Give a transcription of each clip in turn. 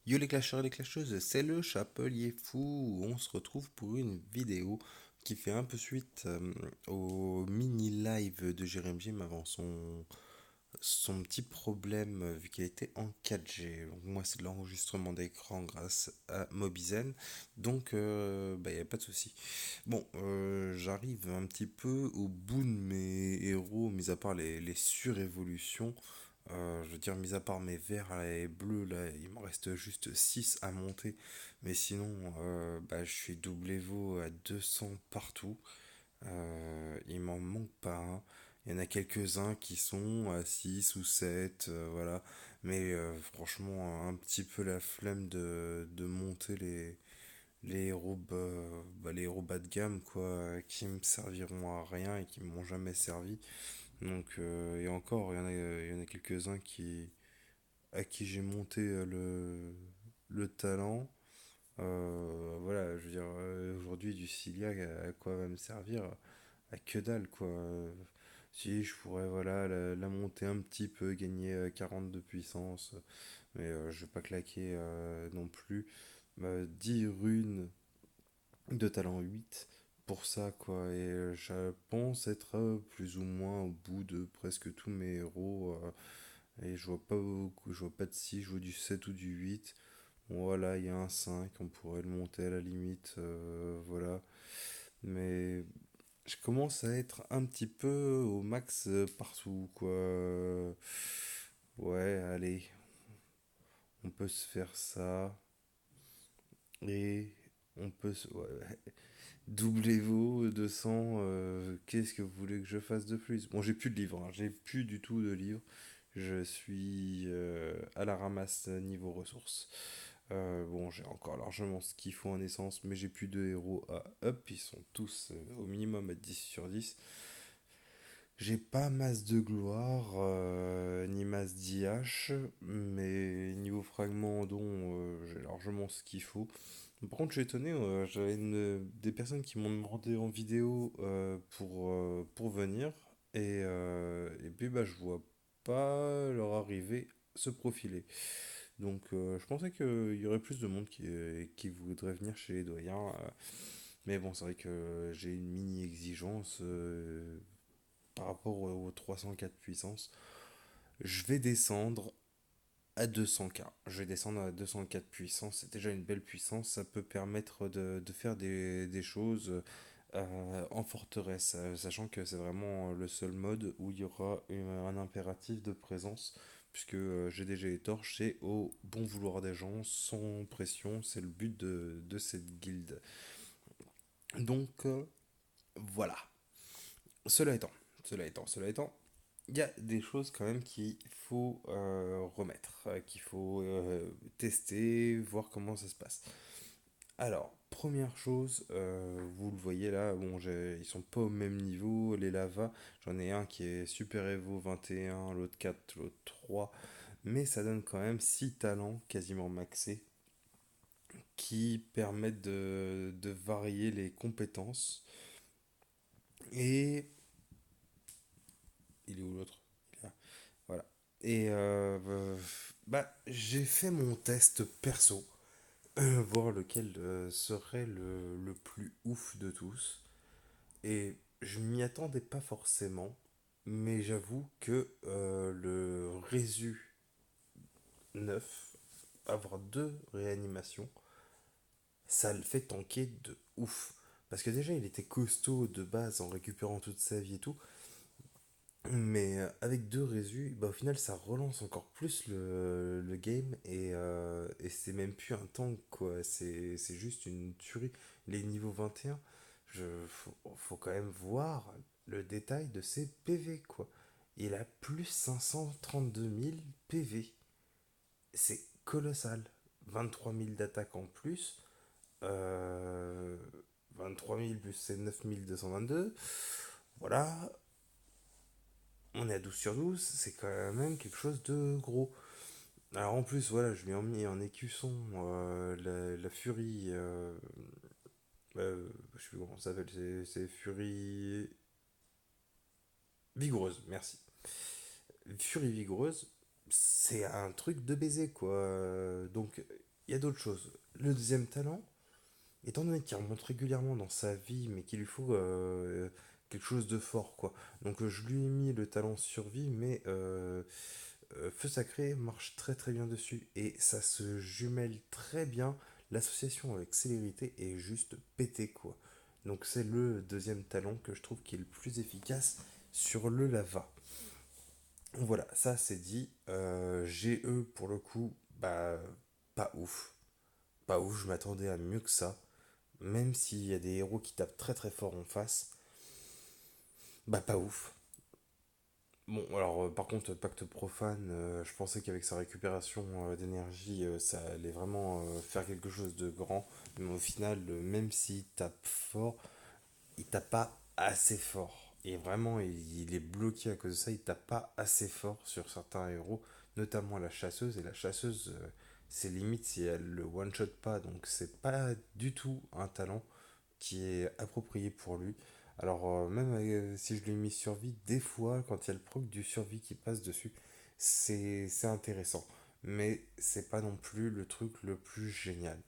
Yo les clasheurs et les clasheuses, c'est le Chapelier Fou. On se retrouve pour une vidéo qui fait un peu suite au mini live de Jérémy Jim avant son petit problème vu qu'il était en 4G. Donc, moi, c'est de l'enregistrement d'écran grâce à Mobizen. Donc, il n'y a pas de souci. Bon, j'arrive un petit peu au bout de mes héros, mis à part les surévolutions. Je veux dire, mis à part mes verts et bleus, là, il m'en reste juste 6 à monter. Mais sinon, je suis double Evo à 200 partout. Il m'en manque pas un. Il y en a quelques-uns qui sont à 6 ou 7, voilà. Mais franchement, un petit peu la flemme de monter les héros, les héros bas de gamme, quoi, qui me serviront à rien et qui m'ont jamais servi. Donc, et encore, il y en a quelques-uns à qui j'ai monté le talent. Voilà, je veux dire, aujourd'hui, du Cilia, à quoi va me servir? À que dalle, quoi. Si, je pourrais, voilà, la monter un petit peu, gagner 40 de puissance, mais je vais pas claquer non plus. 10 runes de talent 8 pour ça, quoi. Et je pense être plus ou moins au bout de presque tous mes héros. Et je vois pas beaucoup, je vois pas de 6, je vois du 7 ou du 8. Bon, voilà, il y a un 5, on pourrait le monter à la limite, voilà. Mais je commence à être un petit peu au max partout, quoi. Ouais, allez, on peut se faire ça. Et on peut se... ouais, doublez-vous 200, qu'est-ce que vous voulez que je fasse de plus? Bon, j'ai plus de livres, hein, j'ai plus du tout de livres. Je suis à la ramasse niveau ressources. Bon, j'ai encore largement ce qu'il faut en essence, mais j'ai plus de héros à up. Ils sont tous au minimum à 10 sur 10. J'ai pas masse de gloire, ni masse d'IH, mais niveau fragment dont j'ai largement ce qu'il faut. Par contre, je suis étonné, j'avais des personnes qui m'ont demandé en vidéo pour venir, et puis je vois pas leur arrivée se profiler. Donc je pensais qu'il y aurait plus de monde qui voudrait venir chez les doyens, mais bon, c'est vrai que j'ai une mini exigence par rapport aux 304 puissance. Je vais descendre à 200K. Je vais descendre à 204 puissance. C'est déjà une belle puissance. Ça peut permettre de faire des choses en forteresse, sachant que c'est vraiment le seul mode où il y aura un impératif de présence. Puisque GDG et torches, c'est au bon vouloir des gens, sans pression. C'est le but de cette guilde. Donc voilà. Cela étant, cela étant, il y a des choses quand même qu'il faut remettre, qu'il faut tester, voir comment ça se passe. Alors, première chose, vous le voyez là, bon, ils sont pas au même niveau, les lavas, j'en ai un qui est Super Evo 21, l'autre 4, l'autre 3, mais ça donne quand même 6 talents quasiment maxés qui permettent de varier les compétences. Et il est où l'autre? Il est là. Voilà. Et j'ai fait mon test perso, voir lequel serait le plus ouf de tous. Et je m'y attendais pas forcément, mais j'avoue que le Résu 9, avoir deux réanimations, ça le fait tanker de ouf. Parce que déjà, il était costaud de base en récupérant toute sa vie et tout. Mais avec deux résus, au final, ça relance encore plus le game et c'est même plus un tank, quoi. C'est juste une tuerie. Les niveaux 21, faut quand même voir le détail de ses PV, quoi. Il a plus 532 000 PV. C'est colossal. 23 000 d'attaque en plus. Euh, 23 000 plus c'est 9 222. Voilà, on est à 12 sur 12, c'est quand même quelque chose de gros. Alors en plus, voilà, je lui ai emmené en écusson la furie. Je sais plus comment ça s'appelle, c'est furie vigoureuse, merci. Furie vigoureuse, c'est un truc de baiser, quoi. Donc il y a d'autres choses. Le deuxième talent, étant donné qu'il remonte régulièrement dans sa vie, mais qu'il lui faut quelque chose de fort, quoi. Donc je lui ai mis le talent survie, mais Feu Sacré marche très très bien dessus. Et ça se jumelle très bien. L'association avec célérité est juste pété, quoi. Donc c'est le deuxième talent que je trouve qui est le plus efficace sur le lava. Voilà, ça c'est dit. GE pour le coup, bah pas ouf. Pas ouf, je m'attendais à mieux que ça. Même s'il y a des héros qui tapent très très fort en face, bah pas ouf. Bon, alors par contre, Pacte Profane, je pensais qu'avec sa récupération d'énergie, ça allait vraiment faire quelque chose de grand. Mais au final, même s'il tape fort, il tape pas assez fort. Et vraiment, il est bloqué à cause de ça, il tape pas assez fort sur certains héros, notamment la chasseuse. Et la chasseuse, c'est limite si elle le one-shot pas, donc c'est pas du tout un talent qui est approprié pour lui. Alors, même si je lui ai mis survie, des fois, quand il y a le proc du survie qui passe dessus, c'est intéressant. Mais c'est pas non plus le truc le plus génial.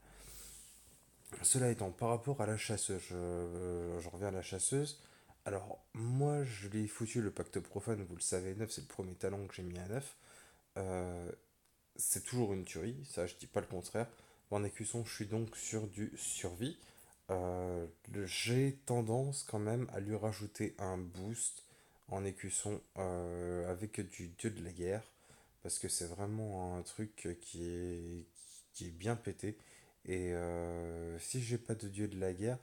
Cela étant, par rapport à la chasseuse, je reviens à la chasseuse. Alors, moi, je l'ai foutu le pacte profane, vous le savez, 9 c'est le premier talent que j'ai mis à 9. Euh, c'est toujours une tuerie, ça, je dis pas le contraire. En écusson, je suis donc sur du survie. J'ai tendance quand même à lui rajouter un boost en écusson avec du dieu de la guerre. Parce que c'est vraiment un truc qui est bien pété. Et si j'ai pas de dieu de la guerre,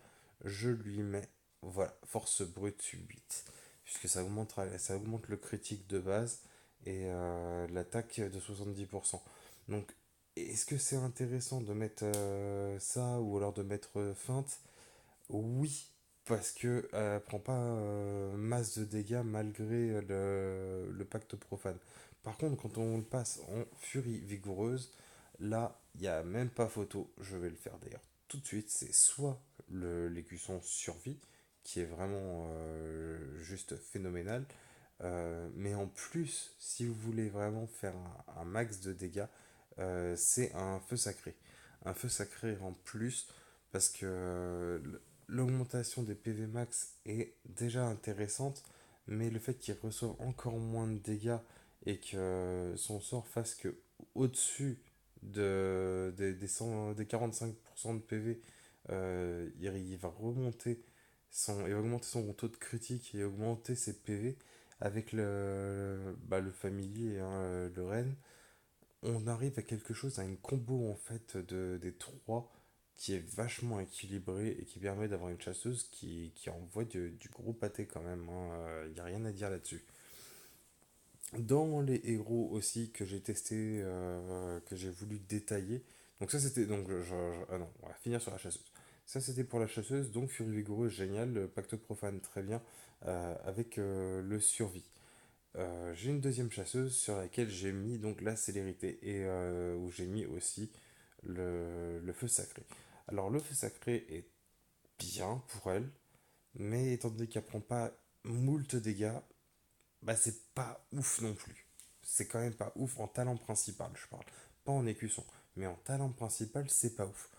je lui mets, voilà, force brute 8. Puisque ça augmente le critique de base et l'attaque de 70%. Donc, est-ce que c'est intéressant de mettre ça ou alors de mettre feinte? Oui, parce que elle prend pas masse de dégâts malgré le pacte profane. Par contre, quand on le passe en furie vigoureuse, là, il n'y a même pas photo. Je vais le faire d'ailleurs tout de suite. C'est soit l'écusson survie, qui est vraiment juste phénoménal. Mais en plus, si vous voulez vraiment faire un max de dégâts, c'est un feu sacré. Un feu sacré en plus, parce que l'augmentation des PV max est déjà intéressante, mais le fait qu'il reçoive encore moins de dégâts et que son sort fasse que au-dessus des 100 des 45% de PV, il va remonter il va augmenter son taux de critique et augmenter ses PV avec le familier, hein, le reine, on arrive à quelque chose, à une combo en fait des trois qui est vachement équilibré et qui permet d'avoir une chasseuse qui envoie du gros pâté quand même. Il n'y a rien à dire là-dessus. Dans les héros aussi que j'ai testé, que j'ai voulu détailler, donc ça c'était. Donc, ah non, on va finir sur la chasseuse. Ça c'était pour la chasseuse, donc Furie Vigoureuse, génial, le Pacte Profane, très bien, avec le survie. J'ai une deuxième chasseuse sur laquelle j'ai mis donc la célérité et où j'ai mis aussi le feu sacré. Alors le feu sacré est bien pour elle, mais étant donné qu'elle prend pas moult dégâts, bah c'est pas ouf non plus. C'est quand même pas ouf en talent principal, je parle. Pas en écusson, mais en talent principal, c'est pas ouf.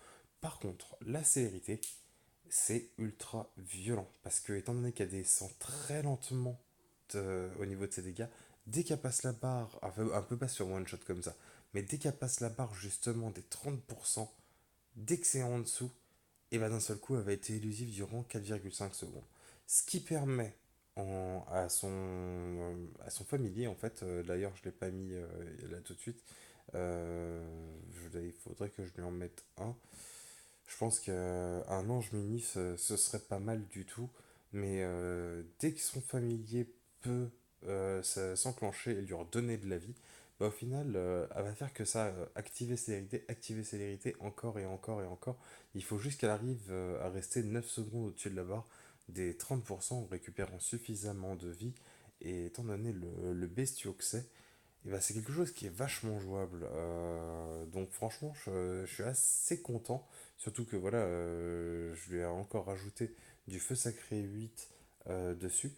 Par contre, la célérité, c'est ultra violent. Parce que, étant donné qu'elle descend très lentement au niveau de ses dégâts, dès qu'elle passe la barre, un peu pas sur one shot comme ça, mais dès qu'elle passe la barre justement des 30%, dès que c'est en dessous, et ben d'un seul coup, elle va être élusive durant 4,5 secondes. Ce qui permet à son familier, en fait, d'ailleurs, je ne l'ai pas mis là tout de suite, il faudrait que je lui en mette un. Je pense qu'un ange mini, ce serait pas mal du tout. Mais dès que son familier peut s'enclencher et lui redonner de la vie, bah, au final, elle va faire que ça, activer célérité, encore et encore et encore. Il faut juste qu'elle arrive à rester 9 secondes au-dessus de la barre des 30% en récupérant suffisamment de vie. Et étant donné le bestiau que c'est, et bah, c'est quelque chose qui est vachement jouable. Donc franchement, je suis assez content. Surtout que voilà, je lui ai encore rajouté du feu sacré 8 dessus.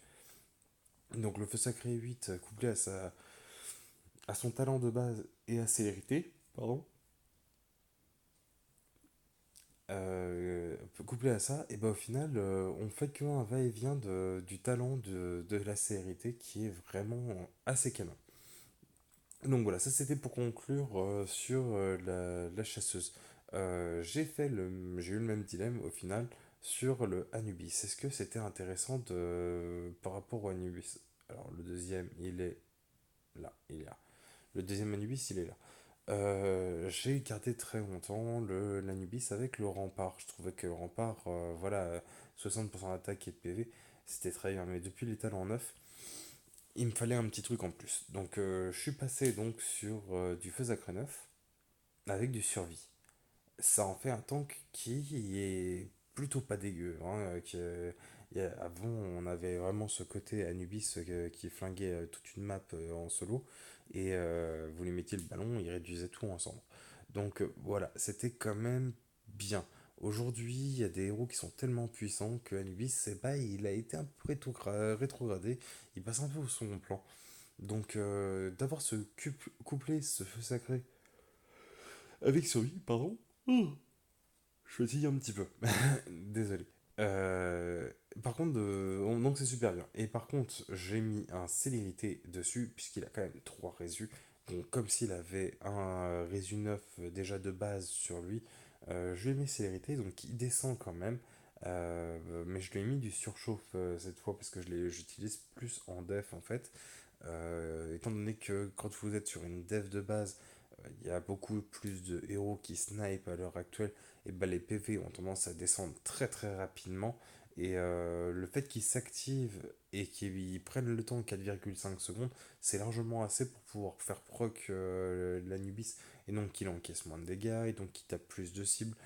Donc le feu sacré 8 couplé à son talent de base et à célérité, pardon, Couplé à ça, et ben au final, on fait qu'un va-et-vient du talent de la célérité qui est vraiment assez canon. Donc voilà, ça c'était pour conclure sur la chasseuse. J'ai eu le même dilemme au final sur le Anubis. Est-ce que c'était intéressant par rapport au Anubis? Alors le deuxième, il est là, il est là. Le deuxième Anubis, il est là. J'ai gardé très longtemps l'Anubis avec le rempart. Je trouvais que le rempart, voilà, 60% d'attaque et de PV, c'était très bien. Mais depuis l'étal en 9, il me fallait un petit truc en plus. Donc je suis passé donc sur du feu sacré 9 avec du survie. Ça en fait un tank qui est plutôt pas dégueu, hein, avant, on avait vraiment ce côté Anubis qui flinguait toute une map en solo, et vous lui mettiez le ballon, il réduisait tout ensemble. Donc voilà, c'était quand même bien. Aujourd'hui, il y a des héros qui sont tellement puissants que Anubis, c'est pas, il a été un peu rétrogradé, il passe un peu au second plan. Donc d'avoir couplé ce feu sacré avec survie, pardon, je fatigue un petit peu. Désolé. Euh, Par contre, donc c'est super bien. Et par contre, j'ai mis un célérité dessus, puisqu'il a quand même 3 résus. Donc, comme s'il avait un résu 9 déjà de base sur lui, je lui ai mis célérité, donc il descend quand même. Mais je lui ai mis du surchauffe cette fois, parce que j'utilise plus en def en fait. Étant donné que quand vous êtes sur une dev de base, il y a beaucoup plus de héros qui snipe à l'heure actuelle, et bah, les PV ont tendance à descendre très très rapidement. Et le fait qu'ils s'activent et qu'ils prennent le temps de 4,5 secondes, c'est largement assez pour pouvoir faire proc l'Anubis, et donc qu'il encaisse moins de dégâts, et donc qu'il tape plus de cibles.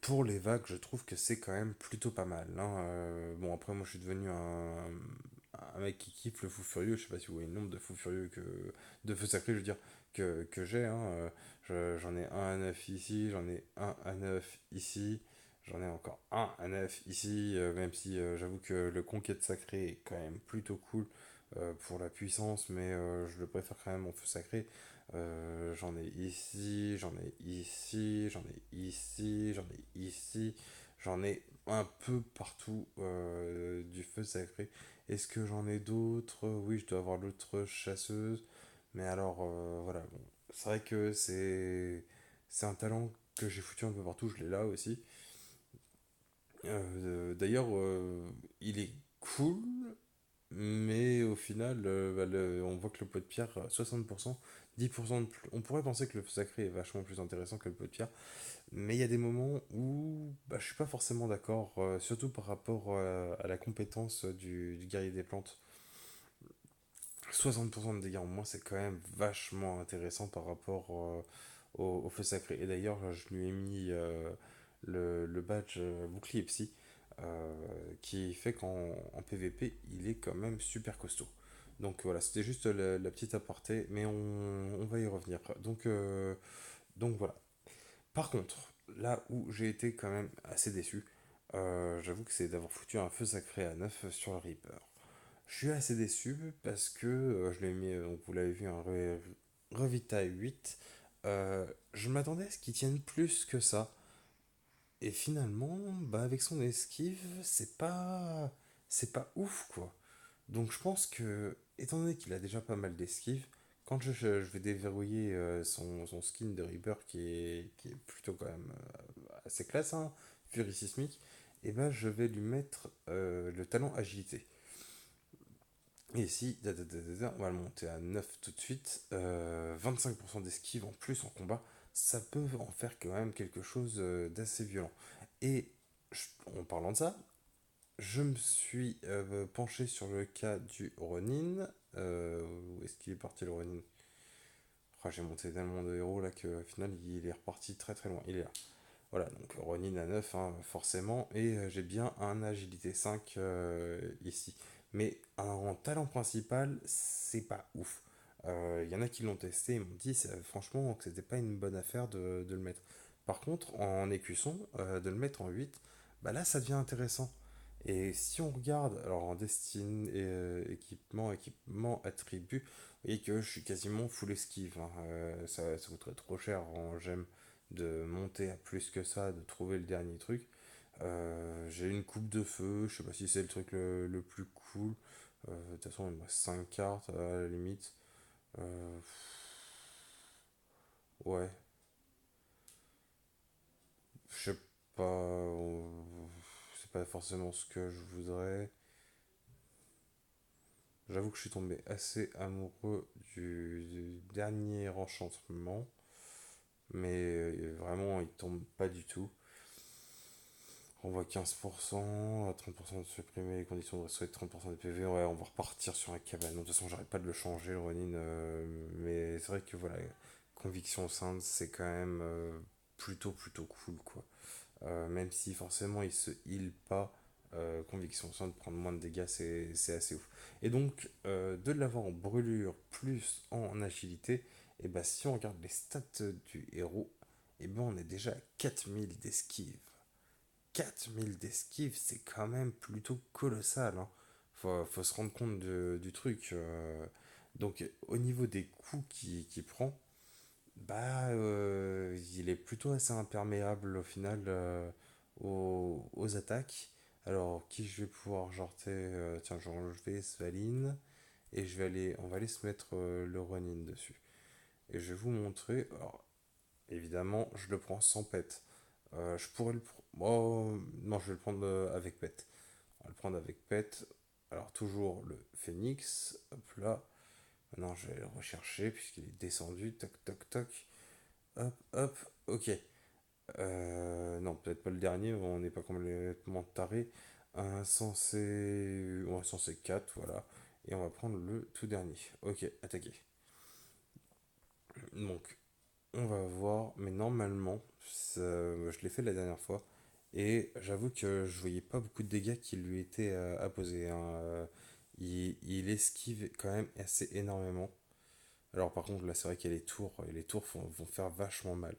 Pour les vagues, je trouve que c'est quand même plutôt pas mal, hein. Bon, après, moi je suis devenu un mec qui kiffe le fou furieux. Je sais pas si vous voyez le nombre de fous furieux de feux sacrés, je veux dire, que j'ai, hein. J'en ai un à 9 ici, j'en ai un à 9 ici, j'en ai encore un à 9 ici, même si j'avoue que le conquête sacré est quand même plutôt cool pour la puissance, mais je le préfère quand même en feu sacré. J'en ai ici, j'en ai ici, j'en ai ici, j'en ai ici, j'en ai un peu partout du feu sacré. Est-ce que j'en ai d'autres? Oui, je dois avoir l'autre chasseuse. Mais alors, voilà, bon. C'est vrai que c'est un talent que j'ai foutu un peu partout, je l'ai là aussi. D'ailleurs, il est cool, mais au final, bah, on voit que le pot de pierre, 60%, 10% de plus. On pourrait penser que le sacré est vachement plus intéressant que le pot de pierre, mais il y a des moments où bah, je suis pas forcément d'accord, surtout par rapport à la compétence du guerrier des plantes. 60% de dégâts en moins, c'est quand même vachement intéressant par rapport au feu sacré. Et d'ailleurs, je lui ai mis le badge bouclier psy, qui fait qu'en PVP, il est quand même super costaud. Donc voilà, c'était juste la petite aparté, mais on va y revenir. Donc voilà. Par contre, là où j'ai été quand même assez déçu, j'avoue que c'est d'avoir foutu un feu sacré à 9 sur le Reaper. Je suis assez déçu parce que je l'ai mis, donc vous l'avez vu, un Revita 8. Je m'attendais à ce qu'il tienne plus que ça. Et finalement, bah avec son esquive, c'est pas ouf quoi. Donc je pense que, étant donné qu'il a déjà pas mal d'esquive, quand je vais déverrouiller son skin de Reaper qui est plutôt quand même assez classe, hein, Furie Sismique, et ben je vais lui mettre le talent agilité. Et ici, on va le monter à 9 tout de suite. 25% d'esquive en plus en combat, ça peut en faire quand même quelque chose d'assez violent. Et en parlant de ça, je me suis penché sur le cas du Ronin. Où est-ce qu'il est parti le Ronin? Oh, j'ai monté tellement de héros là qu'au final il est reparti très très loin. Il est là. Voilà, donc Ronin à 9, hein, forcément, et j'ai bien un agilité 5 ici. Mais en talent principal, c'est pas ouf. Il y en a qui l'ont testé et m'ont dit franchement que c'était pas une bonne affaire de le mettre. Par contre, en écusson, de le mettre en 8, bah là ça devient intéressant. Et si on regarde, alors en destin, équipement, attribut, vous voyez que je suis quasiment full esquive, hein. Ça coûterait trop cher en gemme de monter à plus que ça, de trouver le dernier truc. J'ai une coupe de feu, je sais pas si c'est le truc le plus cool. De toute façon, il me reste 5 cartes à la limite. Euh, ouais, je sais pas. C'est pas forcément ce que je voudrais. J'avoue que je suis tombé assez amoureux du dernier enchantement, mais vraiment, il tombe pas du tout. On voit 15%, à 30% de supprimer les conditions de restaurer 30% des PV. Ouais, on va repartir sur un cabanon. De toute façon, j'arrête pas de le changer, le Ronin. Mais c'est vrai que voilà, Conviction Sainte, c'est quand même plutôt cool, quoi. Même si forcément il se heal pas, Conviction Sainte, prendre moins de dégâts, c'est assez ouf. Et donc, de l'avoir en brûlure plus en agilité, et bah si on regarde les stats du héros, et ben on est déjà à 4000 d'esquive. 4000 d'esquive, c'est quand même plutôt colossal, hein. Faut se rendre compte du truc. Donc, au niveau des coups qu'il prend, bah, il est plutôt assez imperméable au final aux attaques. Alors, qui je vais pouvoir jarter tiens, je vais enlever Svaline et on va aller se mettre le Ronin dessus. Et je vais vous montrer. Alors, évidemment, je le prends sans pet. Je pourrais le prendre. Oh, non, je vais le prendre avec pet. On va le prendre avec pet. Alors, toujours le phénix. Hop là. Maintenant, je vais le rechercher puisqu'il est descendu. Toc, toc, toc. Hop, hop. Ok. Non, peut-être pas le dernier. On n'est pas complètement taré. Un censé. Ouais, censé 4, voilà. Et on va prendre le tout dernier. Ok, attaquer. Donc, on va voir, mais normalement, je l'ai fait la dernière fois, et j'avoue que je voyais pas beaucoup de dégâts qui lui étaient apposés, hein. Il esquive quand même assez énormément. Alors par contre, là c'est vrai qu'il y a les tours, et les tours vont faire vachement mal.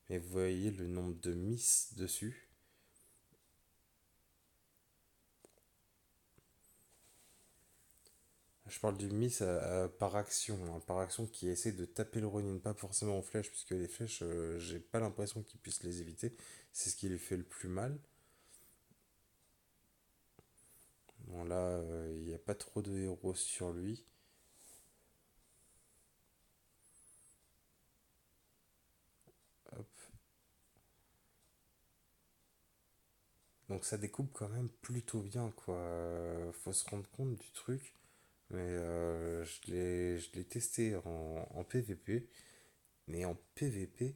Mais vous voyez le nombre de miss dessus. Je parle du miss par action, hein, par action qui essaie de taper le Ronin, pas forcément en flèche, puisque les flèches, j'ai pas l'impression qu'il puisse les éviter. C'est ce qui lui fait le plus mal. Bon, là, il n'y a pas trop de héros sur lui. Hop. Donc ça découpe quand même plutôt bien, quoi. Faut se rendre compte du truc. Mais je l'ai testé en PVP. Mais en PVP,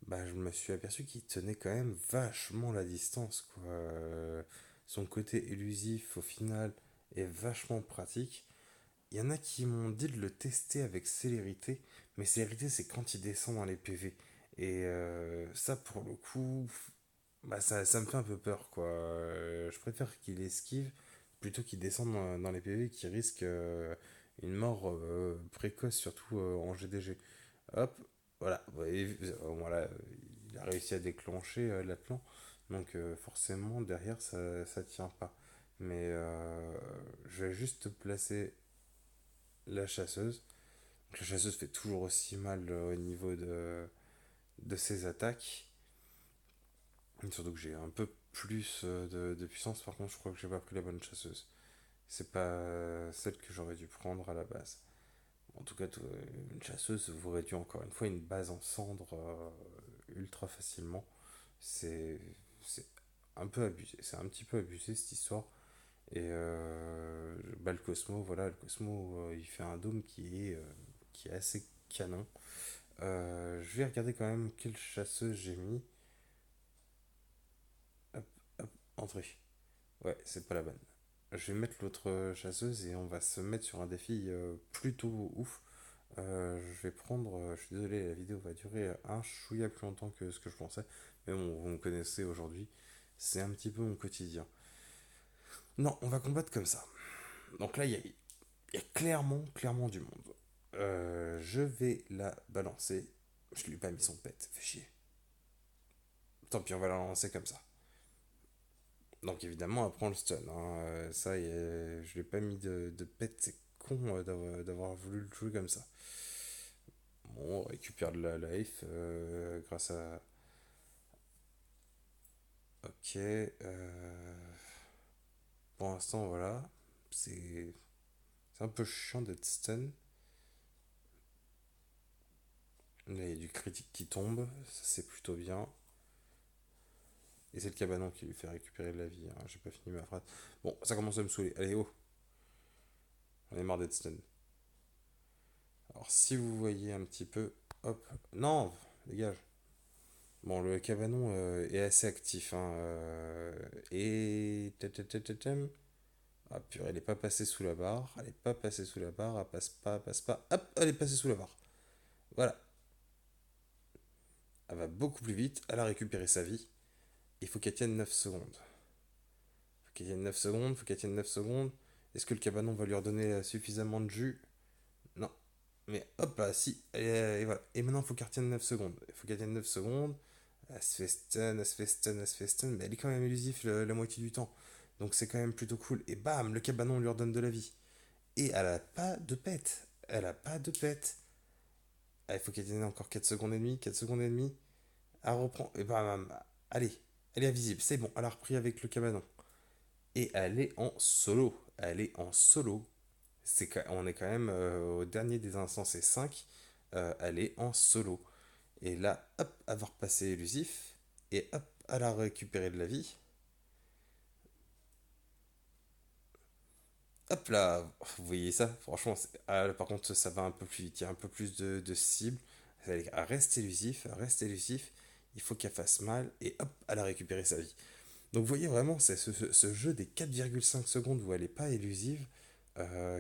bah, je me suis aperçu qu'il tenait quand même vachement la distance, quoi. Son côté élusif, au final, est vachement pratique. Il y en a qui m'ont dit de le tester avec célérité, mais célérité c'est quand il descend dans les PV. Et ça pour le coup, bah ça me fait un peu peur quoi. Je préfère qu'il esquive plutôt qu'il descende dans les PV qui risque une mort précoce, surtout en GDG. Hop, voilà, vous voyez, voilà, il a réussi à déclencher l'Atlan, donc forcément derrière ça tient pas. Mais je vais juste placer la chasseuse. Donc, la chasseuse fait toujours aussi mal au niveau de ses attaques. Surtout que j'ai un peu plus de puissance. Par contre, je crois que j'ai pas pris la bonne chasseuse. C'est pas celle que j'aurais dû prendre à la base. En tout cas, une chasseuse vous réduit encore une fois une base en cendres ultra facilement. C'est c'est un peu abusé. C'est un petit peu abusé cette histoire. Et bah, le Cosmo, voilà, le Cosmo, il fait un dôme qui est assez canon. Je vais regarder quand même quelle chasseuse j'ai mis. Hop, hop, entrée. Ouais, c'est pas la bonne. Je vais mettre l'autre chasseuse et on va se mettre sur un défi plutôt ouf. Je vais prendre. Je suis désolé, la vidéo va durer un chouïa plus longtemps que ce que je pensais. Mais bon, vous me connaissez aujourd'hui. C'est un petit peu mon quotidien. Non, on va combattre comme ça. Donc là, il y a clairement du monde. Je vais la balancer. Je lui ai pas mis son pet, fait chier. Tant pis, on va la lancer comme ça. Donc évidemment, elle prend le stun, hein. Ça, je lui ai pas mis de pet, c'est con d'avoir voulu le jouer comme ça. Bon, on récupère de la life grâce à. Ok. Pour l'instant, voilà. C'est un peu chiant d'être stun. Là, il y a du critique qui tombe. Ça, c'est plutôt bien. Et c'est le cabanon qui lui fait récupérer de la vie, hein. J'ai pas fini ma phrase. Bon, ça commence à me saouler. Allez, oh, on est marre d'être stun. Alors, si vous voyez un petit peu. Hop. Non, dégage. Bon, le cabanon est assez actif, hein, et. Ah purée, elle est pas passée sous la barre. Elle est pas passée sous la barre. Elle passe pas, elle passe pas. Hop, elle est passée sous la barre. Voilà. Elle va beaucoup plus vite. Elle a récupéré sa vie. Il faut qu'elle tienne 9 secondes. Faut qu'elle tienne 9 secondes. Faut qu'elle tienne 9 secondes. Est-ce que le cabanon va lui redonner suffisamment de jus? Non. Mais hop là, si. Et voilà. Et maintenant, il faut qu'elle retienne 9 secondes. Il faut qu'elle tienne 9 secondes. Elle se fait stun, elle se fait stun, elle se fait stun. Mais elle est quand même élusif la moitié du temps. Donc c'est quand même plutôt cool. Et bam, le cabanon lui redonne de la vie. Et elle a pas de pète. Elle a pas de pète. Ah, il faut qu'elle tienne encore 4 secondes et demie. 4 secondes et demie. Elle reprend. Et bam, allez. Elle est invisible. C'est bon. Elle a repris avec le cabanon. Et elle est en solo. Elle est en solo. On est quand même au dernier des instants, c'est 5. Elle est en solo. Et là, hop, avoir passé élusif. Et hop, elle a récupéré de la vie. Hop là, vous voyez ça? Franchement, ah, là, par contre, ça va un peu plus vite. Il y a un peu plus de cibles. Elle reste élusif, elle reste élusif. Il faut qu'elle fasse mal. Et hop, elle a récupéré sa vie. Donc vous voyez vraiment, c'est ce jeu des 4,5 secondes où elle n'est pas élusive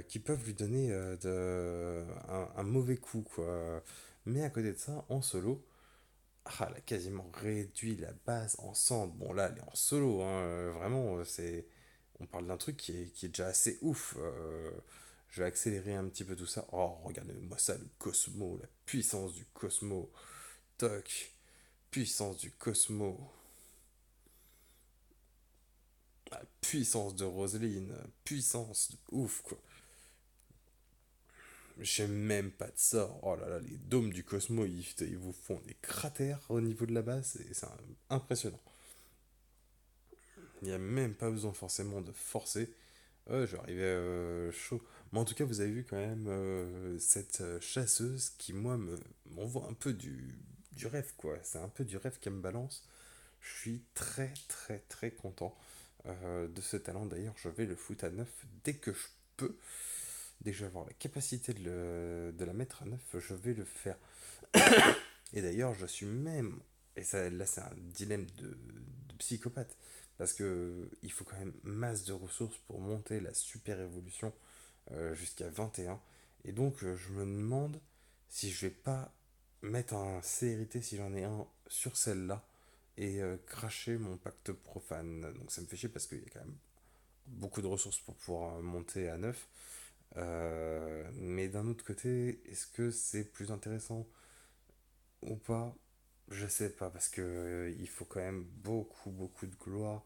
qui peuvent lui donner un mauvais coup, quoi. Mais à côté de ça, en solo, ah, elle a quasiment réduit la base en cendres. Bon là, elle est en solo, hein, vraiment, on parle d'un truc qui est déjà assez ouf. Je vais accélérer un petit peu tout ça. Oh, regardez-moi ça, le Cosmo, la puissance du Cosmo. Toc, puissance du Cosmo. La puissance de Roseline, puissance de ouf, quoi. J'ai même pas de sort. Oh là là, les dômes du Cosmo, ils vous font des cratères au niveau de la base, et c'est impressionnant. Il n'y a même pas besoin forcément de forcer. Je vais arriver chaud. Mais en tout cas, vous avez vu quand même cette chasseuse qui, moi, m'envoie un peu du rêve, quoi. C'est un peu du rêve qu'elle me balance. Je suis très, très, très content de ce talent. D'ailleurs, je vais le foutre à 9 dès que je peux. Dès que je vais avoir la capacité de la mettre à 9, je vais le faire. Et d'ailleurs, je suis même. Et ça, là, c'est un dilemme de psychopathe. Parce que il faut quand même masse de ressources pour monter la super évolution jusqu'à 21. Et donc, je me demande si je vais pas mettre un CRT, si j'en ai un, sur celle-là. Et cracher mon pacte profane. Donc, ça me fait chier parce qu'il y a quand même beaucoup de ressources pour pouvoir monter à 9. Mais d'un autre côté, est-ce que c'est plus intéressant ou pas? Je sais pas, parce que il faut quand même beaucoup, beaucoup de gloire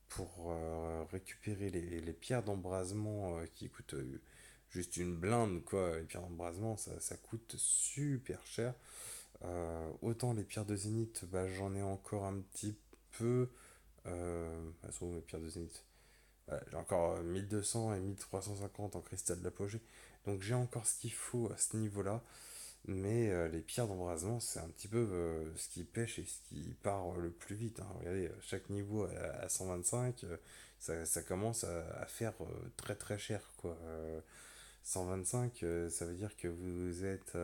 pour récupérer les pierres d'embrasement qui coûtent juste une blinde, quoi. Les pierres d'embrasement, ça coûte super cher. Autant les pierres de zénith, bah, j'en ai encore un petit peu. Elles sont où mes pierres de zénith? Ouais, j'ai encore 1200 et 1350 en cristal d'apogée. Donc j'ai encore ce qu'il faut à ce niveau-là. Mais les pierres d'embrasement, c'est un petit peu ce qui pêche et ce qui part le plus vite, hein. Regardez, chaque niveau à 125, ça commence à faire très très cher, quoi. 125, ça veut dire que vous êtes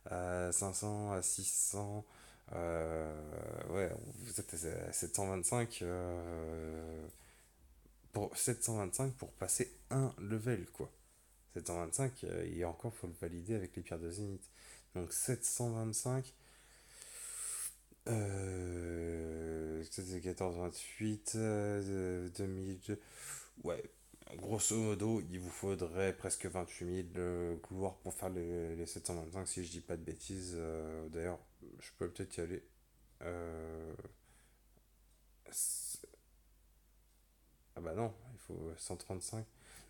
à 500, à 600. Ouais, vous êtes à 725 pour 725 pour passer un level, quoi. 725, et encore faut le valider avec les pierres de zénith. Donc 725, c'était 1428, 2000. Ouais, grosso modo, il vous faudrait presque 28 000 gloires pour faire les 725, si je dis pas de bêtises. D'ailleurs, je peux peut-être y aller. Euh, ah bah non, il faut 135.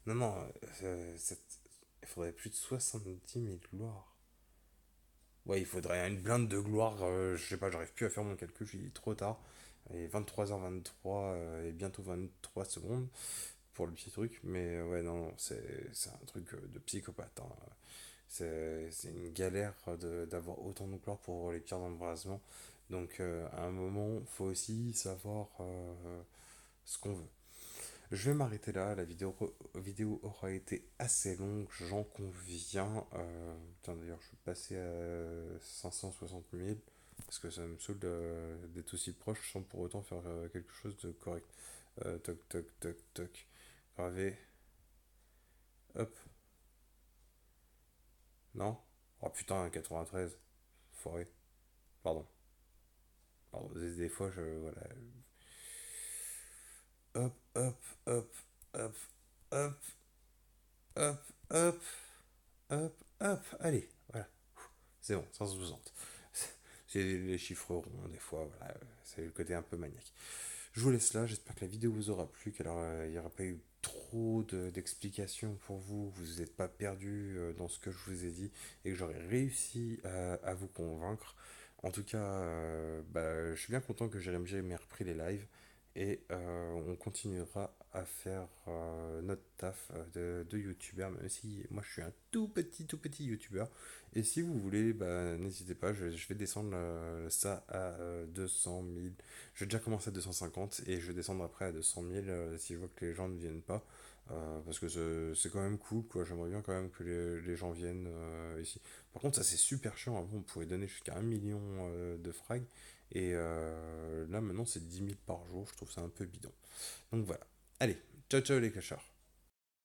Non, non, il faudrait plus de 70 000 gloires. Ouais, il faudrait une blinde de gloire. Je sais pas, j'arrive plus à faire mon calcul, il est trop tard. Et 23h23 et bientôt 23 secondes pour le petit truc. Mais ouais, non, non, c'est un truc de psychopathe, hein. C'est une galère d'avoir autant de couleurs pour les pierres d'embrasement. Donc à un moment, faut aussi savoir ce qu'on veut. Je vais m'arrêter là, la vidéo aura été assez longue, j'en conviens. Putain, d'ailleurs, je suis passé à 560 000 parce que ça me saoule d'être aussi proche sans pour autant faire quelque chose de correct. Toc, toc, toc, toc. Gravé. Hop. Non. Oh putain, 93. Forêt. Pardon. Pardon, des fois, je. Voilà. Hop, hop, hop, hop, hop, hop, hop, hop, hop. Allez, voilà. C'est bon, 160. C'est les chiffres ronds, des fois, voilà. C'est le côté un peu maniaque. Je vous laisse là, j'espère que la vidéo vous aura plu, qu'il n'y aura pas eu trop d'explications pour vous, vous n'êtes pas perdu dans ce que je vous ai dit et que j'aurai réussi à vous convaincre. En tout cas, bah, je suis bien content que Jérémy m'ait repris les lives et on continuera à faire notre taf de youtubeur, même si moi je suis un tout petit youtubeur. Et si vous voulez, bah, n'hésitez pas, je vais descendre ça à 200 000. Je vais déjà commencer à 250 et je vais descendre après à 200 000 si je vois que les gens ne viennent pas. Parce que c'est quand même cool, quoi. J'aimerais bien quand même que les gens viennent ici. Par contre, ça c'est super chiant. Avant, on pouvait donner jusqu'à 1 million de frags. Et là, maintenant, c'est 10 000 par jour. Je trouve ça un peu bidon. Donc voilà. Allez, ciao ciao les cachards.